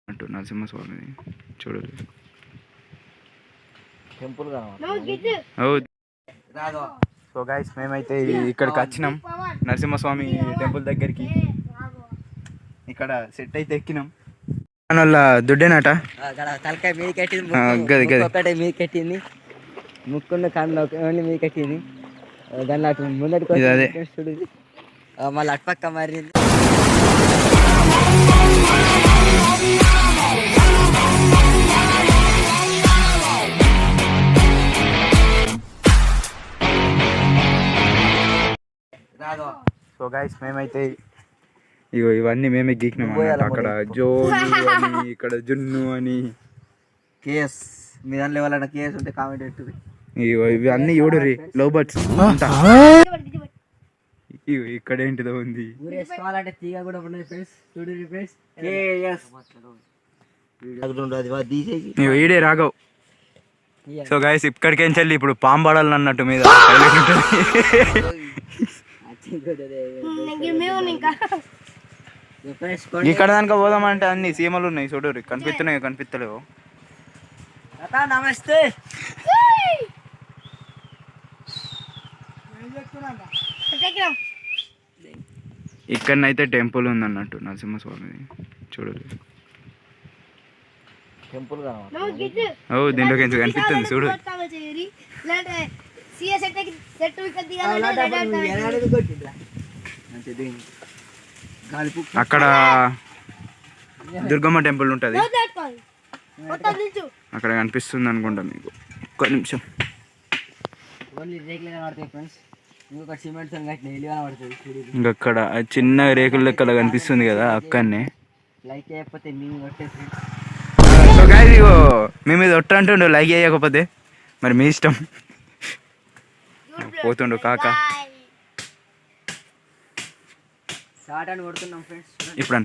అంటూ నరసింహస్వామి చూడరు. So guys మేమైతే ఇక్కడికి వచ్చినాం నరసింహస్వామి టెంపుల్ దగ్గరికి. ఇక్కడ సెట్ అయితే ఎక్కినాం. వాళ్ళ దుడ్డేనట తలకాయ మీద కట్టింది, మీద కట్టింది, ముక్కున్న కన్ను ఓన్లీ మీద కట్టింది. దాన్ని అటు ముందటికి చూడు, మళ్ళీ అటుపక్క మారింది. సో గైస్ మేమైతే ఇగో ఇవన్నీ మేమే గీకినాం అన్నమాట. అక్కడ జోలు అని, ఇక్కడ జున్ను అని. కేఎస్ మీ దాంట్లో ఎవరైనా కేఎస్ ఉంటే కామెంట్ పెట్టు. ఇగో ఇవి అన్ని చూడుర్రి లవ్ బర్డ్స్. ఇగో ఇక్కడ ఏంటిదో ఉంది. ఊరేసుకోవాలంటే తీగ కూడా ఉన్నది ఫ్రెండ్స్. చూడు ఫ్రెండ్స్, కేఎస్ ఇగో ఈడే రాఘవ్. సో గైస్ ఇక్కడికేంచెల్లి ఇప్పుడు పాంబాడాలి అన్నట్టు మీద ఇక్కడ దానిక పోదామంటే అన్ని సీమలు ఉన్నాయి. చూడు కనిపిస్తున్నాయి, కనిపిస్తలేవు. నమస్తే. ఇక్కడనైతే టెంపుల్ ఉంది అన్నట్టు నరసింహస్వామి చూడు. టెంపుల్ దీంట్లోకి ఎంత కనిపిస్తుంది చూడు. అక్కడ దుర్గమ్మ టెంపుల్ ఉంటుంది, అక్కడ కనిపిస్తుంది అనుకుంటా మీకు. ఒక్క నిమిషం. ఇంకక్కడ చిన్న రేకుల లెక్కల కనిపిస్తుంది కదా, అక్కడనే. సో గైస్ ఇగో మేము ఇది ఒట్ట అంటుండు, లైక్ చేయకపోతే మరి మీ ఇష్టం. పోతుండు కాక. ఇప్పుడు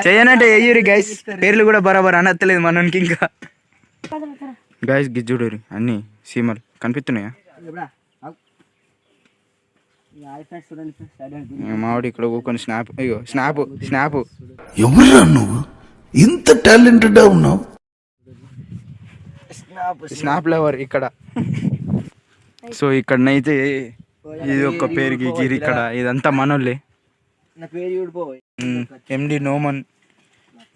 చేయనంటే ఎయ్యూరి గైస్. పేర్లు కూడా బరాబర్ అనత్తలేదు మనకి. ఇంకా గైస్ గిజ్జుడు అన్ని సీమలు కనిపిస్తున్నాయా? మావాడు ఇక్కడ కూకొని స్నాప్. అయ్యో స్నాప్ స్నాప్. ఎవరురా నువ్వు ఇంత టాలెంటెడ్ ఉన్నావు? స్నాప్ లవర్ ఇక్కడ. సో ఇక్కడనైతే ఇది ఒక పేరు గీకిరి. ఇక్కడ ఇదంతా మనోళ్ళే. ఎండి నోమన్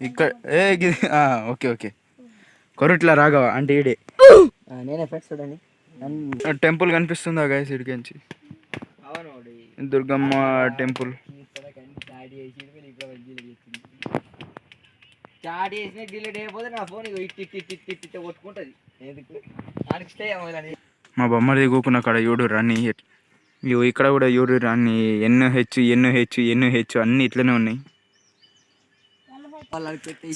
ఇక్కడ. Okay okay. కొరట్ల రాఘవ అంటే ఈడే. టెంపుల్ కనిపిస్తుందా గైస్ ఇడికించి? దుర్గమ్మ టెంపుల్. మా బొమ్మది కూకున్న అక్కడ యూడు అన్ని. ఇక్కడ కూడా యూడు అన్ని ఎన్హెచ్ అన్ని ఇట్లనే ఉన్నాయి.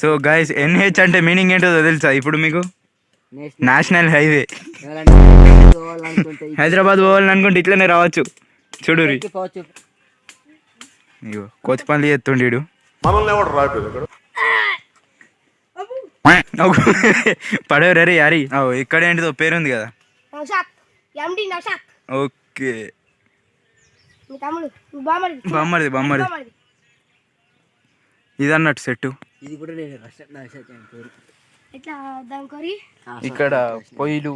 సో గైస్ ఎన్హెచ్ అంటే మీనింగ్ ఏంటో తెలుసా ఇప్పుడు మీకు? National highway. హైదరాబాద్ పోవాలని అనుకుంటే ఇట్లనే రావచ్చు. చూడు ఇగో కోచిపల్లి ఎత్తుండీడు. పడేవరే యారి. ఇక్కడ ఏంటిదో పేరుంది కదా. ఓకే బామ్మది ఇది అన్నట్టు సెట్టు. ఇక్కడ పొయ్యిలు,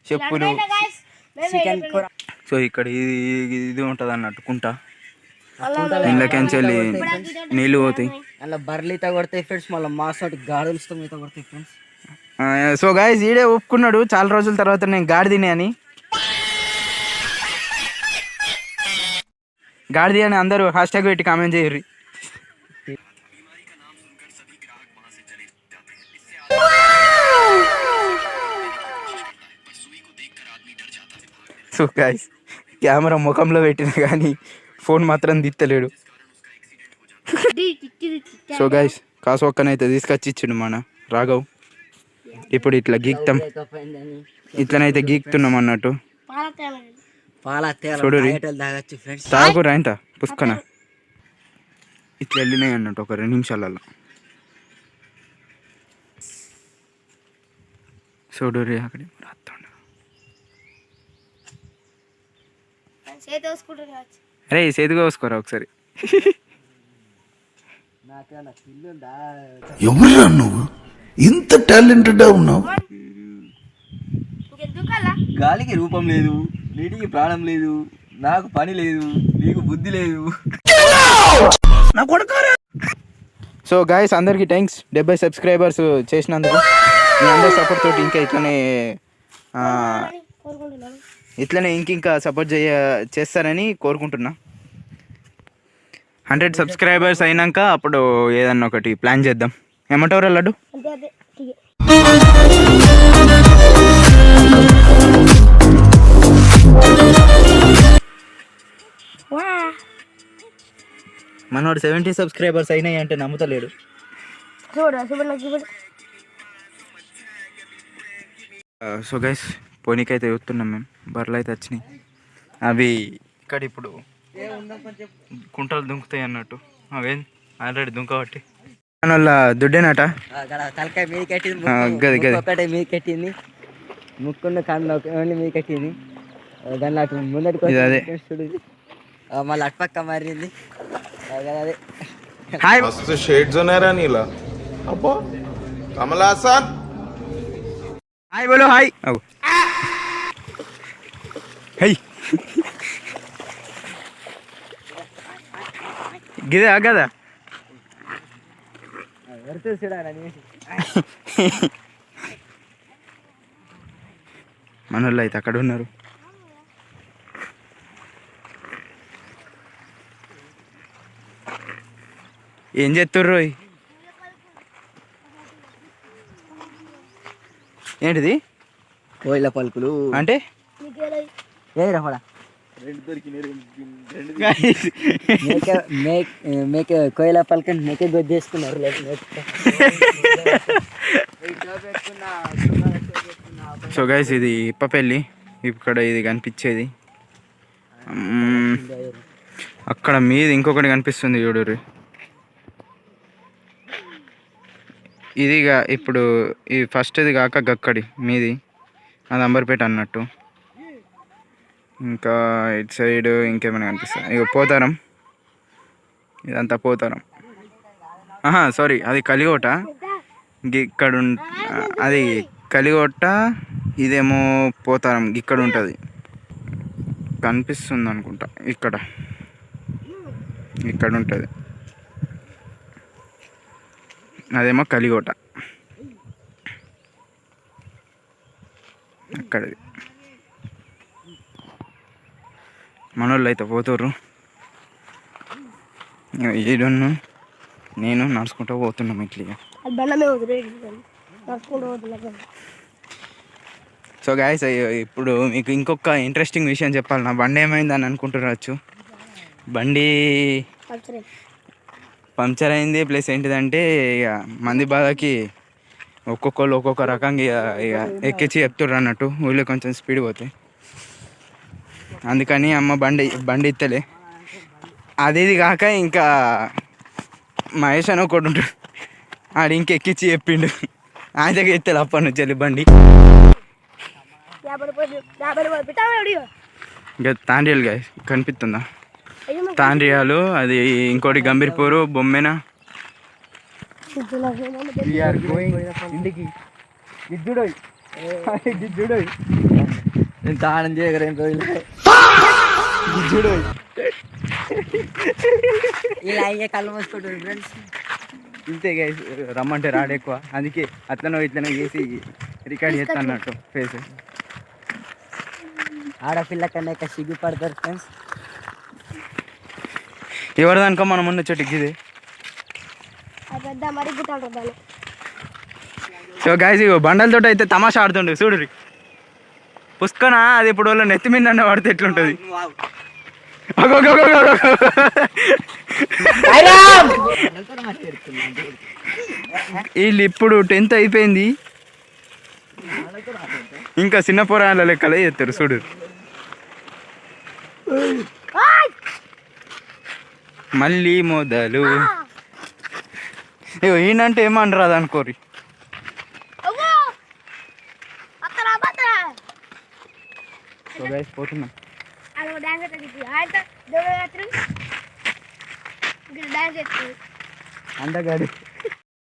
చెప్పులు. సో ఇక్కడ ఇది ఉంటుంది అన్నట్టు కుంట. ఇంట్లోకెళ్ళి నీళ్ళు పోతాయి. అలా బర్లీత కొడతాయి ఫ్రెండ్స్. మళ్ళీ మాసాటి గాడులతో మీత కొడతాయి ఫ్రెండ్స్. సో గైస్ ఈడే ఒప్పుకున్నాడు చాలా రోజుల తర్వాత నేను గాడిదిని అని. గాడిది అని అందరూ హ్యాష్ ట్యాగ్ పెట్టి కామెంట్ చేయర్రి. సో గైస్ కెమెరా ముఖంలో పెట్టినా కానీ ఫోన్ మాత్రం దిత్తలేడు. సో గైస్ కాసొక్కనైతే తీసుకొచ్చి ఇచ్చిండు మన రాఘవ్. ఇప్పుడు ఇట్లా గీక్తాం, ఇట్లనైతే గీక్తున్నాం అన్నట్టు. చూడు తాగురా ఇంత పుష్కన ఇట్లా వెళ్ళినాయి అన్నట్టు ఒక 2 నిమిషాలలో. చూడు రే అక్కడ అరే చేతిగా కోసుకోరా ఒకసారి. నాకేమన్నా పిల్లి ఉందా? ఎవరురా నువ్వు ఇంత టాలెంటెడ్ ఉన్నావు? గాలికి రూపం లేదు, నీటికి ప్రాణం లేదు, నాకు పని లేదు, నీకు బుద్ధి లేదు. సో గాయస్ అందరికీ థ్యాంక్స్ 70 సబ్స్క్రైబర్స్ చేసినందుకు. మీ అందరి సపోర్ట్ తోటి ఇంకా ఇట్లనే ఇంకా సపోర్ట్ చేస్తారని కోరుకుంటున్నా. 100 సబ్స్క్రైబర్స్ అయినాక అప్పుడు ఏదన్నా ఒకటి ప్లాన్ చేద్దాం. ఏమంటారు లడ్డు? మనోడు 70 సబ్స్క్రైబర్స్ అయినాయి అంటే నమ్ముతలేడు. సో గైస్ పోనీకైతే చూస్తున్నాం మేము. బర్రెలు అయితే వచ్చినాయి. అవి ఇక్కడ ఇప్పుడు కుంటలు దుంకుతాయి అన్నట్టు. అవేం ఆల్రెడీ దుంకబట్టి మన వాళ్ళ దుడ్డేనట. తలకాయ మీద కట్టింది, ఒకటే మీద కట్టింది, ముక్కున్న కాళ్ళు ఓన్లీ మీద కట్టింది. దానిలో అటు ముందటికి అదే మళ్ళీ అటుపక్క మారింది. అదే హాయ్ मस्त शेड्स होणार नीला अप्पा कमला हसन హాయ్ బోలో హాయ్. హై గిదే కదా మనోళ్ళు అయితే అక్కడ ఉన్నారు. ఏం చేస్తుర్రు? ఏంటిది? కోయిల పలుకులు అంటే మేక కోయిల పలుకని మేక గొద్దేసుకున్నారు. సో గైస్ ఇది ఇప్పపల్లి. ఇక్కడ ఇది కనిపించేది. అక్కడ మీది ఇంకొకటి కనిపిస్తుంది చూడు. ఇదిగా ఇప్పుడు ఈ ఫస్ట్ది కాక గక్కడి మీది అది అంబర్పేట అన్నట్టు. ఇంకా ఇటు సైడ్ ఇంకేమైనా కనిపిస్తుంది. ఇక పోతారం, ఇదంతా పోతారం. సారీ అది కలిగోట. ఇక్కడ అది కలిగోట, ఇదేమో పోతారం. ఇక్కడ ఉంటుంది కనిపిస్తుంది అనుకుంటా. ఇక్కడ ఉంటుంది, అదేమో కలిగోట. అక్కడది మనోళ్ళు అయితే పోతుర్రు. ఏడున్ను నేను నడుచుకుంటూ పోతున్నాం ఇట్లా. సో గాయస్ ఇప్పుడు మీకు ఇంకొక ఇంట్రెస్టింగ్ విషయం చెప్పాలి. నా బండి ఏమైందని అనుకుంటున్నారు. బండి పంక్చర్ అయింది. ప్లస్ ఏంటిదంటే ఇక మంది బాధకి ఒక్కొక్కరు ఒక్కొక్క రకంగా ఇక ఎక్కించి చెప్తుర్రు అన్నట్టు. ఊళ్ళో కొంచెం స్పీడ్ పోతే అందుకని అమ్మ బండి ఇత్తలే. అది కాక ఇంకా మహేష్ అని ఒకటి ఉంటాడు, ఆడు ఇంకెక్కించి చెప్పిండు. ఆయన దగ్గర ఎత్తాలి అప్పటి నుంచి వెళ్ళి బండి. ఇంకా తాండ్రియాలు గాయ కనిపిస్తుందా? తాండ్రియాలు, అది ఇంకోటి గంభీర్పూరు, బొమ్మెన. తాళం చేయగలం ఇలా అయ్యే కళ్ళు మూసుకుంటుంది ఫ్రెండ్స్. ఇంతే గైస్, రమ్మంటే రాడు ఎక్కువ. అందుకే అట్లనో ఇట్లనో చేసి రికార్డ్ చేస్తా అన్నట్టు ఫేస్. ఆడపిల్ల కన్నా ఇక సిగ్గుపడతారు ఫ్రెండ్స్. ఎవరిదానికో మనం ఉన్న చెట్టుకి ఇది. సో గైస్ ఇగో బండలతో అయితే తమాషా ఆడుతుండే చూడు. పుష్కన అది ఇప్పుడు వాళ్ళ నెత్తి మీద పడితే ఎట్లుంటుంది. వీళ్ళు ఇప్పుడు 10th అయిపోయింది, ఇంకా చిన్న పొరాల లెక్కలే చేస్తారు చూడు. మళ్ళీ మొదలు ఈయనంటే ఏమనరాదు అనుకోరి. పోతున్నాం. అందగాడు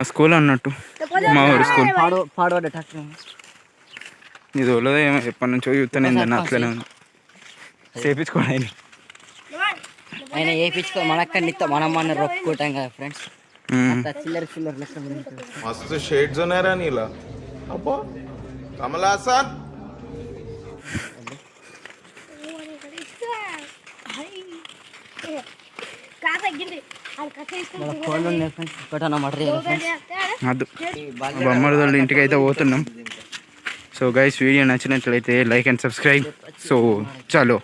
స్కూల్ అన్నట్టు మా ఊరు స్కూల్ పాడబడ్డ టాక్టర్ ఇది వాళ్ళదో ఏమో ఎప్పటి నుంచో చూస్తాను ఏంటన్నా అట్లనే ఉంది చేపించుకోవడానికి ఆయన వేయించుకో మనక్కడ మనం మన రొప్పుకుంటాం కదా ఫ్రెండ్స్ అంత చిల్లర చిల్లర లెక్క मस्त शेड्स नाही रा नीला अप्पा कमला असा ఫోన్ ఉన్నాయి ఫ్రెండ్స్ ఒకటన్నా మటర్ అదు బొమ్మల ఇంటికి అయితే పోతున్నాం సో గైస్ వీడియో నచ్చినట్లయితే లైక్ అండ్ సబ్స్క్రైబ్ సో చలో